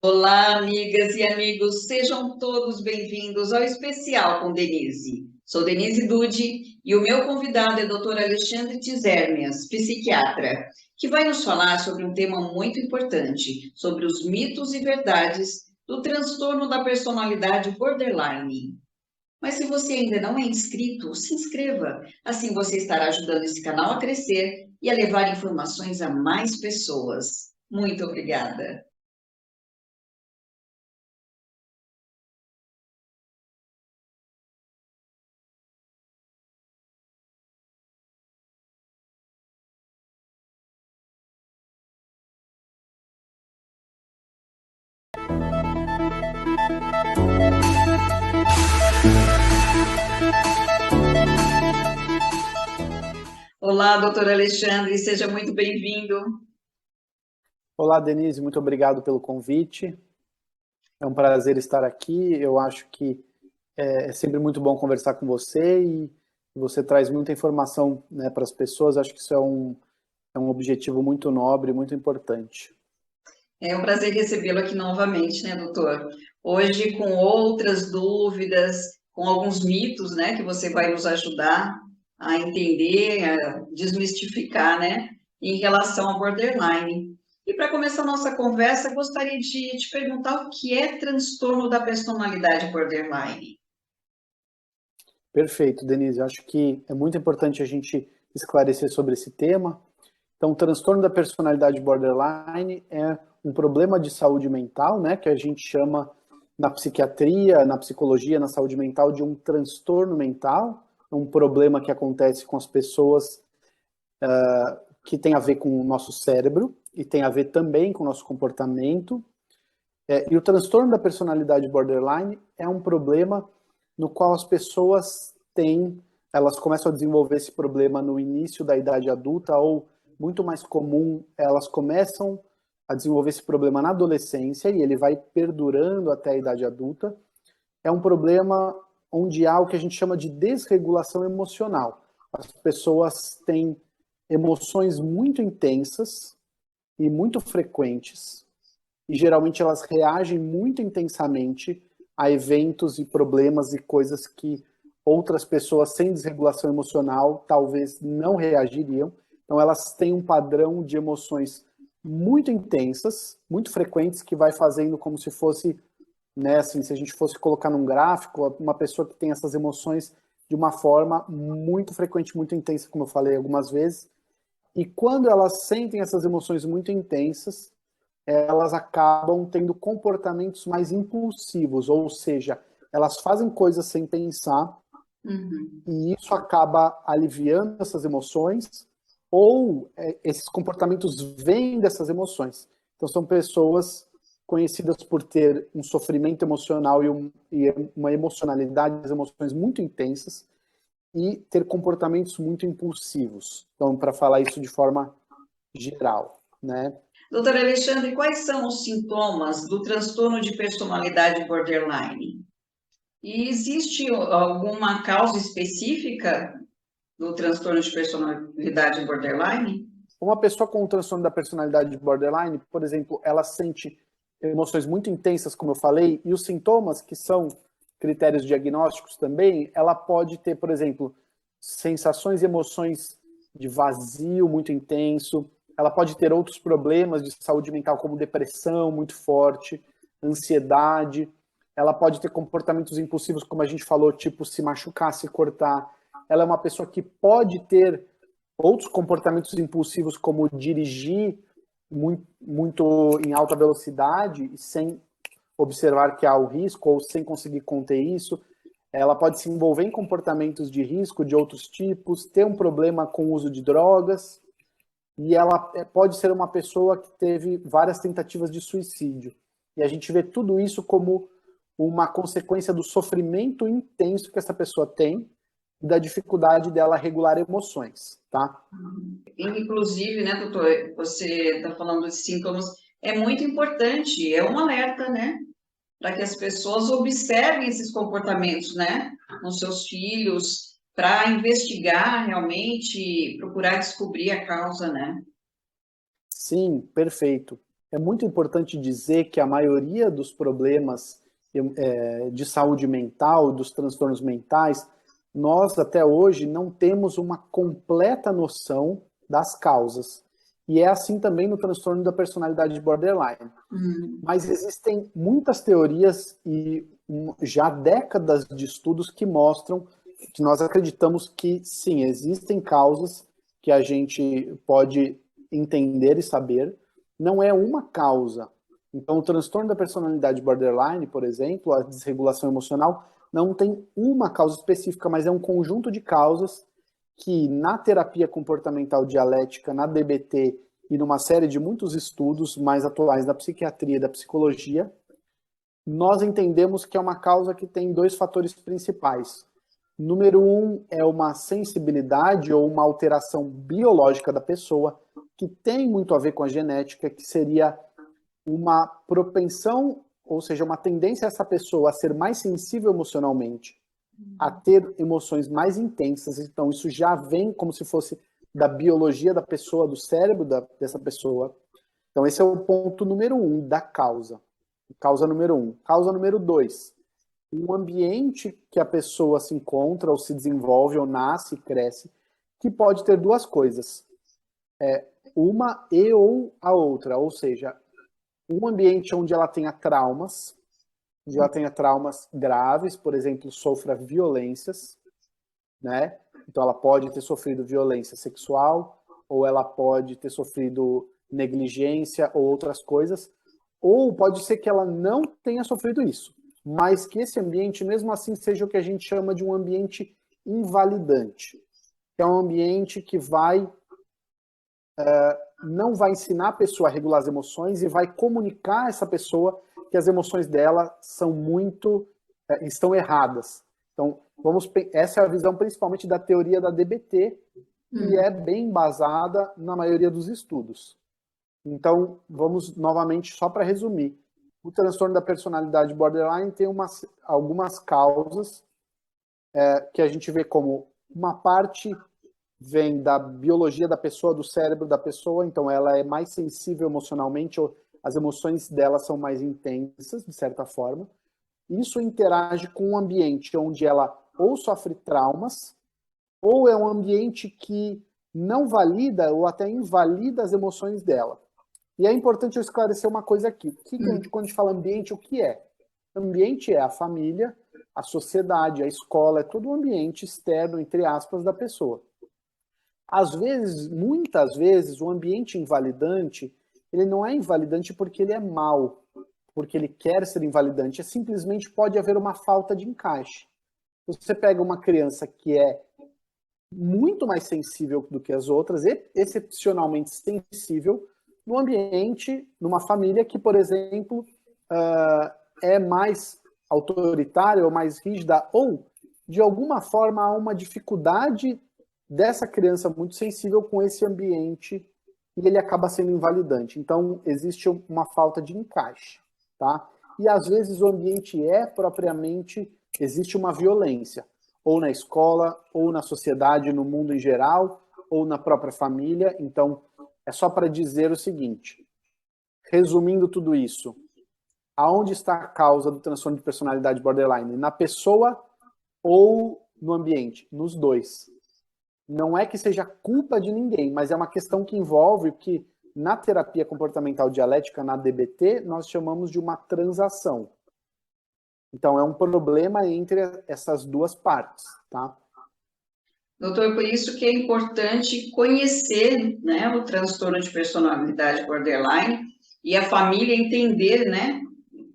Olá, amigas e amigos, sejam todos bem-vindos ao Especial com Denise. Sou Denise Dude e o meu convidado é o Dr. Alexandre Tizermias, psiquiatra, que vai nos falar sobre um tema muito importante, sobre os mitos e verdades do transtorno da personalidade borderline. Mas se você ainda não é inscrito, se inscreva. Assim você estará ajudando esse canal a crescer e a levar informações a mais pessoas. Muito obrigada. Olá, doutor Alexandre, seja muito bem-vindo. Olá, Denise, muito obrigado pelo convite. É um prazer estar aqui. Eu acho que é sempre muito bom conversar com você e você traz muita informação, né, para as pessoas. Acho que isso é um objetivo muito nobre, muito importante. É um prazer recebê-lo aqui novamente, né, doutor? Hoje com outras dúvidas, com alguns mitos, né, que você vai nos ajudar a entender, a desmistificar, né, em relação ao borderline. E para começar a nossa conversa, gostaria de te perguntar o que é transtorno da personalidade borderline. Perfeito, Denise. Acho que é muito importante a gente esclarecer sobre esse tema. Então, o transtorno da personalidade borderline é um problema de saúde mental, né, que a gente chama na psiquiatria, na psicologia, na saúde mental, de um transtorno mental, um problema que acontece com as pessoas que tem a ver com o nosso cérebro e tem a ver também com o nosso comportamento. E o transtorno da personalidade borderline é um problema no qual as pessoas elas começam a desenvolver esse problema no início da idade adulta, ou muito mais comum, elas começam a desenvolver esse problema na adolescência e ele vai perdurando até a idade adulta. É um problema onde há o que a gente chama de desregulação emocional. As pessoas têm emoções muito intensas e muito frequentes, e geralmente elas reagem muito intensamente a eventos e problemas e coisas que outras pessoas sem desregulação emocional talvez não reagiriam. Então elas têm um padrão de emoções muito intensas, muito frequentes, que vai fazendo como se fosse, né, assim, se a gente fosse colocar num gráfico, uma pessoa que tem essas emoções de uma forma muito frequente, muito intensa, como eu falei algumas vezes. E quando elas sentem essas emoções muito intensas, elas acabam tendo comportamentos mais impulsivos, ou seja, elas fazem coisas sem pensar, Uhum. e isso acaba aliviando essas emoções, ou esses comportamentos vêm dessas emoções. Então são pessoas conhecidas por ter um sofrimento emocional e uma emocionalidade, as emoções muito intensas, e ter comportamentos muito impulsivos. Então, para falar isso de forma geral, né? Doutor Alexandre, quais são os sintomas do transtorno de personalidade borderline? E existe alguma causa específica do transtorno de personalidade borderline? Uma pessoa com um transtorno da personalidade borderline, por exemplo, ela sente emoções muito intensas, como eu falei, e os sintomas, que são critérios diagnósticos também, ela pode ter, por exemplo, sensações e emoções de vazio muito intenso, ela pode ter outros problemas de saúde mental, como depressão muito forte, ansiedade, ela pode ter comportamentos impulsivos, como a gente falou, tipo se machucar, se cortar. Ela é uma pessoa que pode ter outros comportamentos impulsivos, como dirigir muito em alta velocidade e sem observar que há o risco, ou sem conseguir conter isso. Ela pode se envolver em comportamentos de risco de outros tipos, ter um problema com o uso de drogas, e ela pode ser uma pessoa que teve várias tentativas de suicídio. E a gente vê tudo isso como uma consequência do sofrimento intenso que essa pessoa tem e da dificuldade dela regular emoções, tá? Inclusive, né, doutor, você está falando de sintomas, é muito importante, é um alerta, né, para que as pessoas observem esses comportamentos, né, nos seus filhos, para investigar realmente, procurar descobrir a causa, né? Sim, perfeito. É muito importante dizer que a maioria dos problemas de saúde mental, dos transtornos mentais, nós até hoje não temos uma completa noção das causas. E é assim também no transtorno da personalidade borderline. Mas existem muitas teorias e já décadas de estudos que mostram que nós acreditamos que sim, existem causas que a gente pode entender e saber. Não é uma causa. Então, o transtorno da personalidade borderline, por exemplo, a desregulação emocional, não tem uma causa específica, mas é um conjunto de causas que na terapia comportamental dialética, na DBT e numa série de muitos estudos mais atuais da psiquiatria e da psicologia, nós entendemos que é uma causa que tem dois fatores principais. Número um é uma sensibilidade ou uma alteração biológica da pessoa, que tem muito a ver com a genética, que seria uma propensão, ou seja, uma tendência dessa pessoa a ser mais sensível emocionalmente, a ter emoções mais intensas. Então, isso já vem como se fosse da biologia da pessoa, do cérebro dessa pessoa. Então, esse é o ponto número um da causa. Causa número um. Causa número dois. Um ambiente que a pessoa se encontra, ou se desenvolve, ou nasce, cresce, que pode ter duas coisas. Uma e ou a outra. Ou seja, um ambiente onde ela tenha traumas, graves, por exemplo, sofra violências, né? Então ela pode ter sofrido violência sexual, ou ela pode ter sofrido negligência ou outras coisas, ou pode ser que ela não tenha sofrido isso, mas que esse ambiente, mesmo assim, seja o que a gente chama de um ambiente invalidante, que é um ambiente que não vai ensinar a pessoa a regular as emoções e vai comunicar a essa pessoa que as emoções dela estão erradas. Então, essa é a visão principalmente da teoria da DBT, que é bem embasada na maioria dos estudos. Então, vamos novamente, só para resumir. O transtorno da personalidade borderline tem algumas causas que a gente vê como uma parte vem da biologia da pessoa, do cérebro da pessoa, então ela é mais sensível emocionalmente, ou as emoções dela são mais intensas, de certa forma. Isso interage com um ambiente onde ela ou sofre traumas, ou é um ambiente que não valida ou até invalida as emoções dela. E é importante eu esclarecer uma coisa aqui. Quando a gente fala ambiente, o que é? Ambiente é a família, a sociedade, a escola, é todo o ambiente externo, entre aspas, da pessoa. Às vezes, muitas vezes, o ambiente invalidante, ele não é invalidante porque ele é mau, porque ele quer ser invalidante, simplesmente pode haver uma falta de encaixe. Você pega uma criança que é muito mais sensível do que as outras, excepcionalmente sensível, no ambiente, numa família que, por exemplo, é mais autoritária ou mais rígida, ou, de alguma forma, há uma dificuldade dessa criança muito sensível com esse ambiente e ele acaba sendo invalidante. Então, existe uma falta de encaixe, tá? E, às vezes, o ambiente existe uma violência, ou na escola, ou na sociedade, no mundo em geral, ou na própria família. Então, é só para dizer o seguinte, resumindo tudo isso, aonde está a causa do transtorno de personalidade borderline? Na pessoa ou no ambiente? Nos dois. Não é que seja culpa de ninguém, mas é uma questão que envolve que na terapia comportamental dialética, na DBT, nós chamamos de uma transação. Então, é um problema entre essas duas partes, tá? Doutor, por isso que é importante conhecer, né, o transtorno de personalidade borderline e a família entender, né,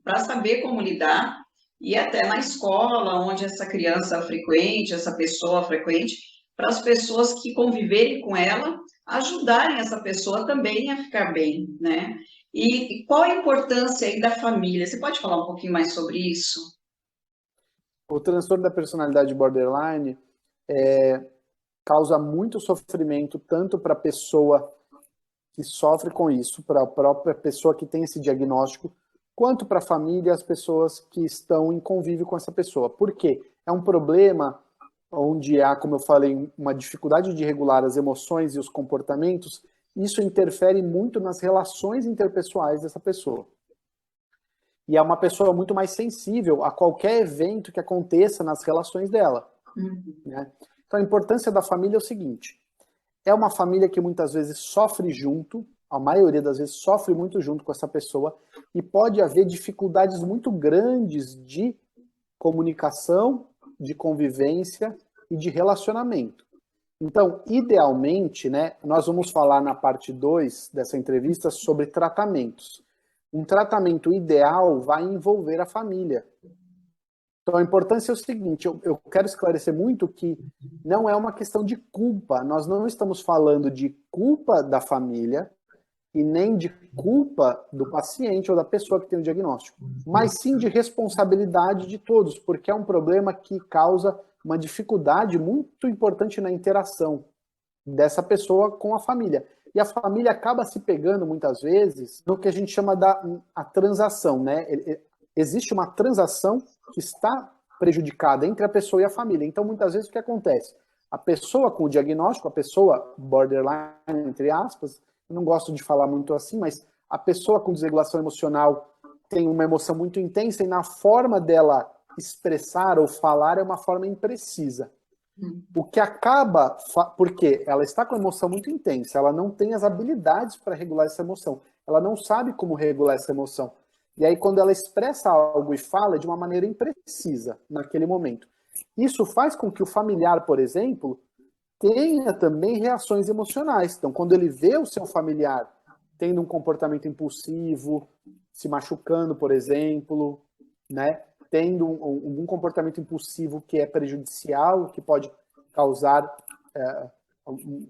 para saber como lidar, e até na escola, onde essa criança frequente, essa pessoa frequente, para as pessoas que conviverem com ela, ajudarem essa pessoa também a ficar bem, né? E qual a importância aí da família? Você pode falar um pouquinho mais sobre isso? O transtorno da personalidade borderline causa muito sofrimento tanto para a pessoa que sofre com isso, para a própria pessoa que tem esse diagnóstico, quanto para a família e as pessoas que estão em convívio com essa pessoa. Por quê? É um problema onde há, como eu falei, uma dificuldade de regular as emoções e os comportamentos isso interfere muito nas relações interpessoais dessa pessoa. E é uma pessoa muito mais sensível a qualquer evento que aconteça nas relações dela. Né? Então, a importância da família é o seguinte: é uma família que muitas vezes sofre junto, a maioria das vezes sofre muito junto com essa pessoa, e pode haver dificuldades muito grandes de comunicação, de convivência e de relacionamento. Então, idealmente, né, nós vamos falar na parte 2 dessa entrevista sobre tratamentos. Um tratamento ideal vai envolver a família. Então, a importância é o seguinte: eu quero esclarecer muito que não é uma questão de culpa. Nós não estamos falando de culpa da família e nem de culpa do paciente ou da pessoa que tem o diagnóstico, mas sim de responsabilidade de todos, porque é um problema que causa uma dificuldade muito importante na interação dessa pessoa com a família. E a família acaba se pegando, muitas vezes, no que a gente chama a transação, né? Existe uma transação que está prejudicada entre a pessoa e a família. Então, muitas vezes, o que acontece? A pessoa com o diagnóstico, a pessoa borderline, entre aspas, eu não gosto de falar muito assim, mas a pessoa com desregulação emocional tem uma emoção muito intensa e na forma dela expressar ou falar é uma forma imprecisa. O que acaba, porque ela está com uma emoção muito intensa, ela não tem as habilidades para regular essa emoção, ela não sabe como regular essa emoção. E aí, quando ela expressa algo e fala de uma maneira imprecisa naquele momento, isso faz com que o familiar, por exemplo, tenha também reações emocionais. Então, quando ele vê o seu familiar tendo um comportamento impulsivo, se machucando, por exemplo, né, tendo um comportamento impulsivo que é prejudicial, que pode causar um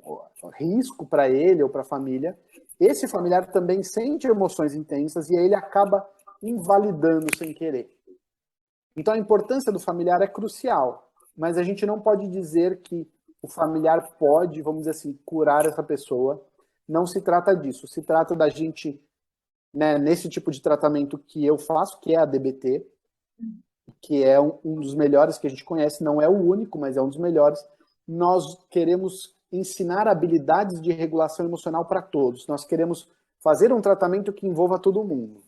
risco para ele ou para a família, esse familiar também sente emoções intensas e aí ele acaba invalidando sem querer. Então, a importância do familiar é crucial, mas a gente não pode dizer que o familiar pode, vamos dizer assim, curar essa pessoa. Não se trata disso. Se trata da gente, né, nesse tipo de tratamento que eu faço, que é a DBT, que é um dos melhores que a gente conhece, não é o único, mas é um dos melhores. Nós queremos ensinar habilidades de regulação emocional para todos. Nós queremos fazer um tratamento que envolva todo mundo.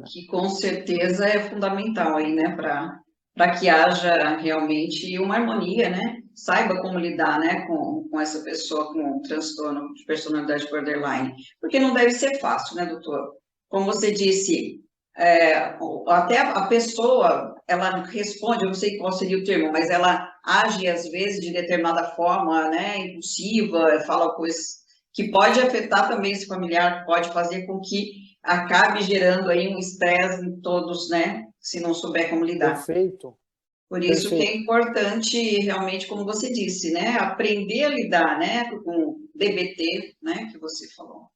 Que com certeza é fundamental aí, né, para que haja realmente uma harmonia, né? Saiba como lidar, né, com essa pessoa com transtorno de personalidade borderline. Porque não deve ser fácil, né, doutor? Como você disse, até a pessoa, ela responde, eu não sei qual seria o termo, mas ela age, às vezes, de determinada forma, né, impulsiva, fala coisas que pode afetar também esse familiar, pode fazer com que acabe gerando aí um estresse em todos, né, se não souber como lidar. Perfeito. Por isso que é importante, realmente, como você disse, né, aprender a lidar, né, com DBT, né, que você falou.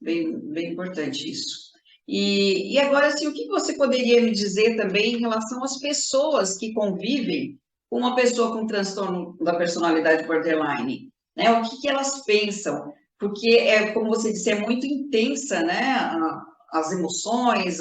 Bem importante isso. E agora, assim, o que você poderia me dizer também em relação às pessoas que convivem com uma pessoa com transtorno da personalidade borderline? Né? O que elas pensam? Porque, como você disse, é muito intensa, né? As emoções,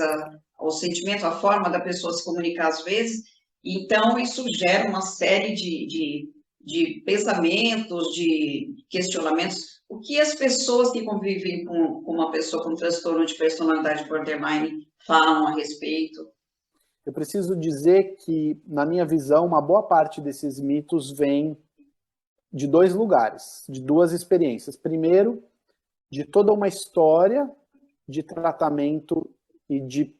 o sentimento, a forma da pessoa se comunicar às vezes. Então, isso gera uma série de pensamentos, de questionamentos. O que as pessoas que convivem com uma pessoa com transtorno de personalidade borderline falam a respeito? Eu preciso dizer que, na minha visão, uma boa parte desses mitos vem de dois lugares, de duas experiências. Primeiro, de toda uma história de tratamento e de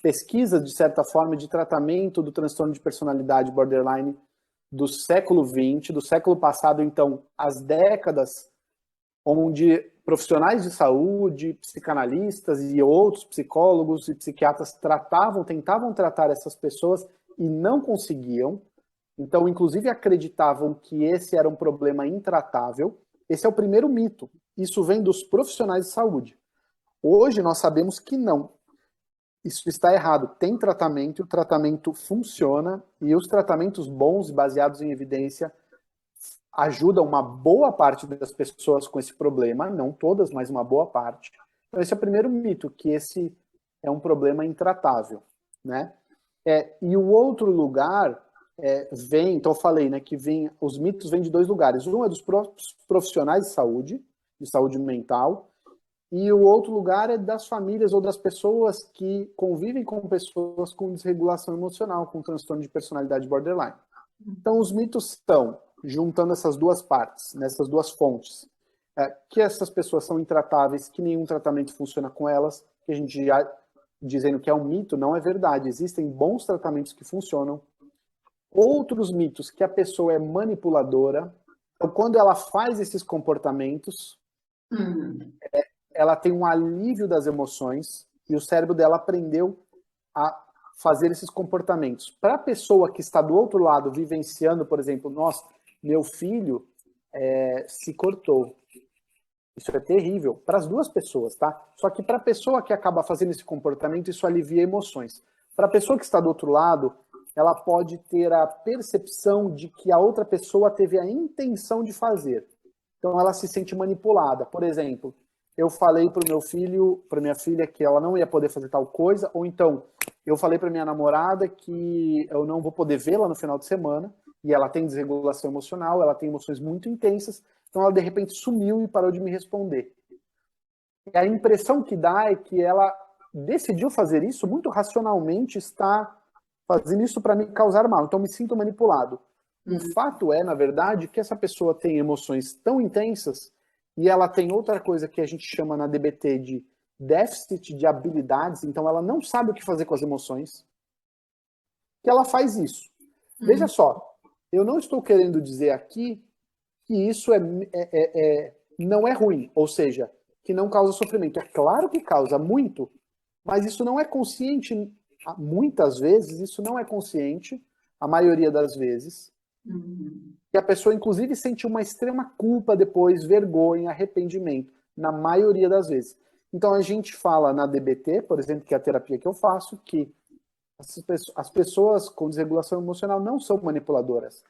pesquisa, de certa forma, de tratamento do transtorno de personalidade borderline do século XX, do século passado, então, as décadas onde profissionais de saúde, psicanalistas e outros psicólogos e psiquiatras tentavam tratar essas pessoas e não conseguiam. Então, inclusive, acreditavam que esse era um problema intratável. Esse é o primeiro mito. Isso vem dos profissionais de saúde. Hoje, nós sabemos que não. Isso está errado. Tem tratamento, o tratamento funciona, e os tratamentos bons, baseados em evidência, ajudam uma boa parte das pessoas com esse problema, não todas, mas uma boa parte. Então, esse é o primeiro mito, que esse é um problema intratável, né? E o outro lugar vem, então eu falei, né, que os mitos vêm de dois lugares. Um é dos próprios profissionais de saúde, de saúde mental. E o outro lugar é das famílias ou das pessoas que convivem com pessoas com desregulação emocional, com transtorno de personalidade borderline. Então, os mitos são, juntando essas duas partes, nessas duas fontes, que essas pessoas são intratáveis, que nenhum tratamento funciona com elas, que a gente já dizendo que é um mito, não é verdade. Existem bons tratamentos que funcionam. Outros mitos, que a pessoa é manipuladora. Então, quando ela faz esses comportamentos, ela tem um alívio das emoções e o cérebro dela aprendeu a fazer esses comportamentos. Para a pessoa que está do outro lado vivenciando, por exemplo, nossa, meu filho se cortou. Isso é terrível para as duas pessoas, tá? Só que para a pessoa que acaba fazendo esse comportamento, isso alivia emoções. Para a pessoa que está do outro lado, ela pode ter a percepção de que a outra pessoa teve a intenção de fazer. Então ela se sente manipulada. Por exemplo, eu falei para o meu filho, para minha filha, que ela não ia poder fazer tal coisa, ou então eu falei para minha namorada que eu não vou poder vê-la no final de semana, e ela tem desregulação emocional, ela tem emoções muito intensas, então ela de repente sumiu e parou de me responder. E a impressão que dá é que ela decidiu fazer isso muito racionalmente, está fazendo isso para me causar mal, então me sinto manipulado. O fato é, na verdade, que essa pessoa tem emoções tão intensas e ela tem outra coisa que a gente chama na DBT de déficit de habilidades, então ela não sabe o que fazer com as emoções, que ela faz isso. Veja só, eu não estou querendo dizer aqui que isso não é ruim, ou seja, que não causa sofrimento. É claro que causa muito, mas isso não é consciente. Muitas vezes isso não é consciente, a maioria das vezes. E a pessoa, inclusive, sente uma extrema culpa depois, vergonha, arrependimento, na maioria das vezes. Então, a gente fala na DBT, por exemplo, que é a terapia que eu faço, que as pessoas com desregulação emocional não são manipuladoras.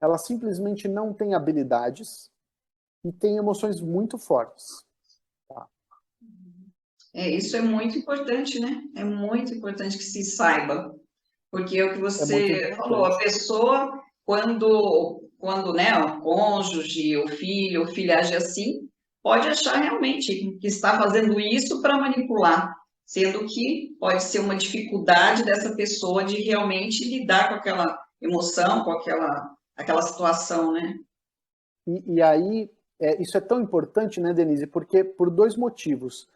Elas simplesmente não têm habilidades e têm emoções muito fortes. Tá? Isso é muito importante, né? É muito importante que se saiba. Porque é o que É muito você falou, a importante. pessoa, quando né, o cônjuge, o filho, ou filha age assim, pode achar realmente que está fazendo isso para manipular, sendo que pode ser uma dificuldade dessa pessoa de realmente lidar com aquela emoção, com aquela situação, né? E aí, isso é tão importante, né, Denise? Porque por dois motivos.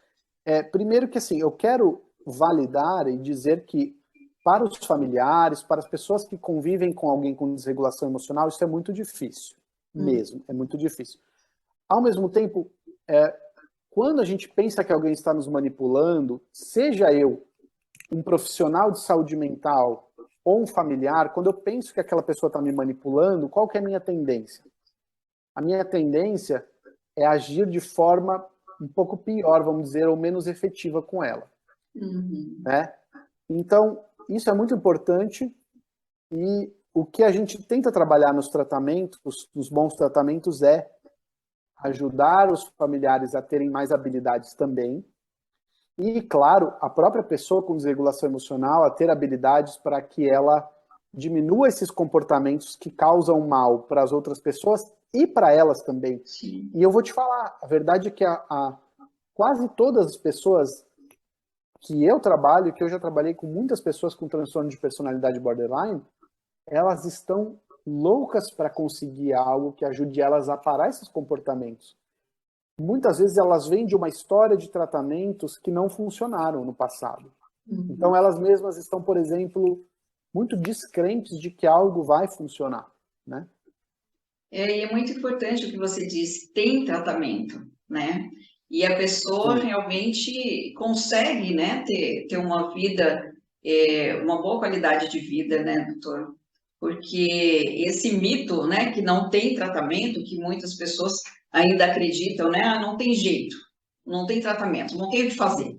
Primeiro que, assim, eu quero validar e dizer que para os familiares, para as pessoas que convivem com alguém com desregulação emocional, isso é muito difícil, mesmo, é muito difícil. Ao mesmo tempo, quando a gente pensa que alguém está nos manipulando, seja eu um profissional de saúde mental ou um familiar, quando eu penso que aquela pessoa está me manipulando, qual que é a minha tendência? A minha tendência é agir de forma um pouco pior, vamos dizer, ou menos efetiva com ela. Né? Então, isso é muito importante e o que a gente tenta trabalhar nos tratamentos, nos bons tratamentos, é ajudar os familiares a terem mais habilidades também e, claro, a própria pessoa com desregulação emocional a ter habilidades para que ela diminua esses comportamentos que causam mal para as outras pessoas e para elas também. Sim. E eu vou te falar, a verdade é que quase todas as pessoas que eu trabalho, que eu já trabalhei com muitas pessoas com transtorno de personalidade borderline, elas estão loucas para conseguir algo que ajude elas a parar esses comportamentos. Muitas vezes elas vêm de uma história de tratamentos que não funcionaram no passado. Então elas mesmas estão, por exemplo, muito descrentes de que algo vai funcionar, né? E é muito importante o que você disse, tem tratamento, né? E a pessoa Sim. realmente consegue, né, ter uma vida, uma boa qualidade de vida, né, doutor? Porque esse mito, né, que não tem tratamento, que muitas pessoas ainda acreditam, né, não tem jeito, não tem tratamento, não tem o que fazer.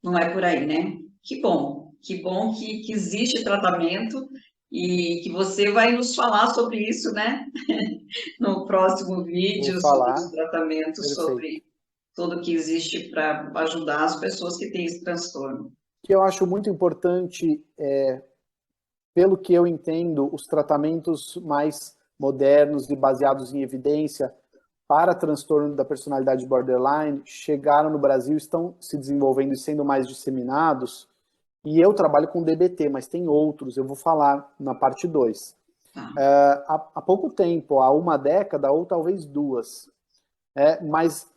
Não é por aí, né? Que bom que existe tratamento e que você vai nos falar sobre isso, né? No próximo Vou vídeo, sobre os falar, tratamentos, perfeito. sobre tudo que existe para ajudar as pessoas que têm esse transtorno. O que eu acho muito importante, pelo que eu entendo, os tratamentos mais modernos e baseados em evidência, para transtorno da personalidade borderline chegaram no Brasil, estão se desenvolvendo e sendo mais disseminados. E eu trabalho com DBT, mas tem outros, eu vou falar na parte 2. Há pouco tempo, há uma década ou talvez duas, mas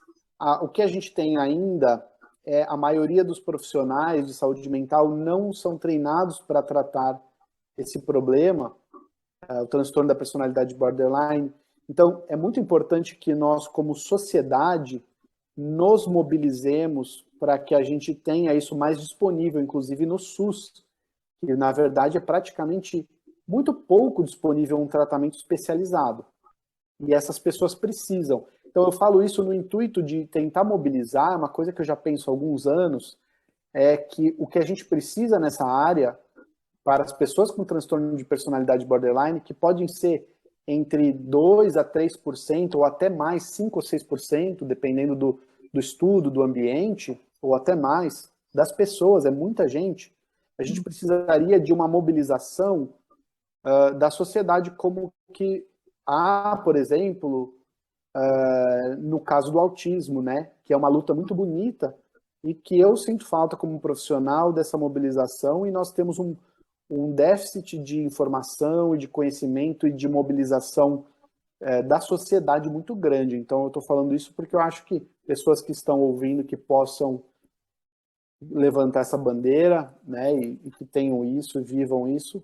o que a gente tem ainda é a maioria dos profissionais de saúde mental não são treinados para tratar esse problema, o transtorno da personalidade borderline. Então, é muito importante que nós, como sociedade, nos mobilizemos para que a gente tenha isso mais disponível, inclusive no SUS, que na verdade é praticamente muito pouco disponível um tratamento especializado. E essas pessoas precisam. Então eu falo isso no intuito de tentar mobilizar, uma coisa que eu já penso há alguns anos, é que o que a gente precisa nessa área, para as pessoas com transtorno de personalidade borderline, que podem ser entre 2% a 3%, ou até mais, 5% ou 6%, dependendo do estudo, do ambiente, ou até mais, das pessoas, é muita gente. A gente precisaria de uma mobilização da sociedade, como que há, por exemplo, no caso do autismo, né, que é uma luta muito bonita e que eu sinto falta como profissional dessa mobilização, e nós temos um déficit de informação e de conhecimento e de mobilização da sociedade muito grande. Então eu estou falando isso porque eu acho que pessoas que estão ouvindo que possam levantar essa bandeira, né, e que tenham isso, vivam isso,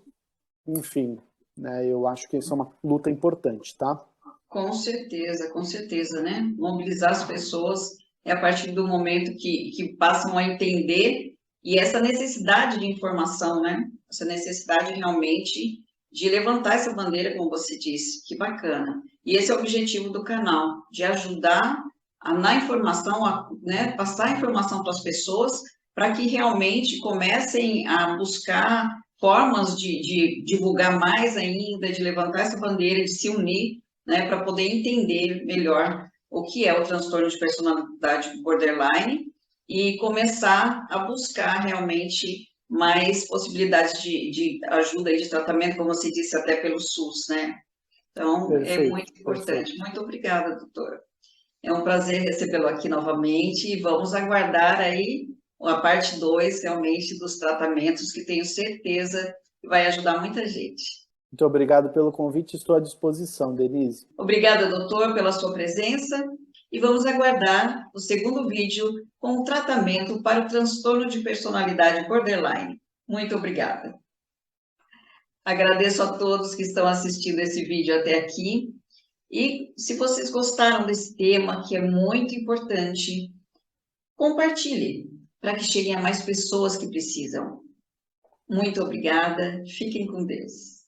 enfim, né, eu acho que isso é uma luta importante, tá? Com certeza, né? Mobilizar as pessoas é a partir do momento que passam a entender, e essa necessidade de informação, né? Essa necessidade realmente de levantar essa bandeira, como você disse, que bacana. E esse é o objetivo do canal, de ajudar na informação, né? Passar a informação para as pessoas, para que realmente comecem a buscar formas de divulgar mais ainda, de levantar essa bandeira, de se unir, né, para poder entender melhor o que é o transtorno de personalidade borderline e começar a buscar realmente mais possibilidades de ajuda e de tratamento, como você disse, até pelo SUS, né? Então, é Perfeito, muito importante. perfeito. Muito obrigada, doutora. É um prazer recebê-lo aqui novamente e vamos aguardar aí a parte 2, realmente, dos tratamentos, que tenho certeza que vai ajudar muita gente. Muito obrigado pelo convite, estou à disposição, Denise. Obrigada, doutor, pela sua presença e vamos aguardar o segundo vídeo com o tratamento para o transtorno de personalidade borderline. Muito obrigada. Agradeço a todos que estão assistindo esse vídeo até aqui e se vocês gostaram desse tema, que é muito importante, compartilhe para que cheguem a mais pessoas que precisam. Muito obrigada, fiquem com Deus.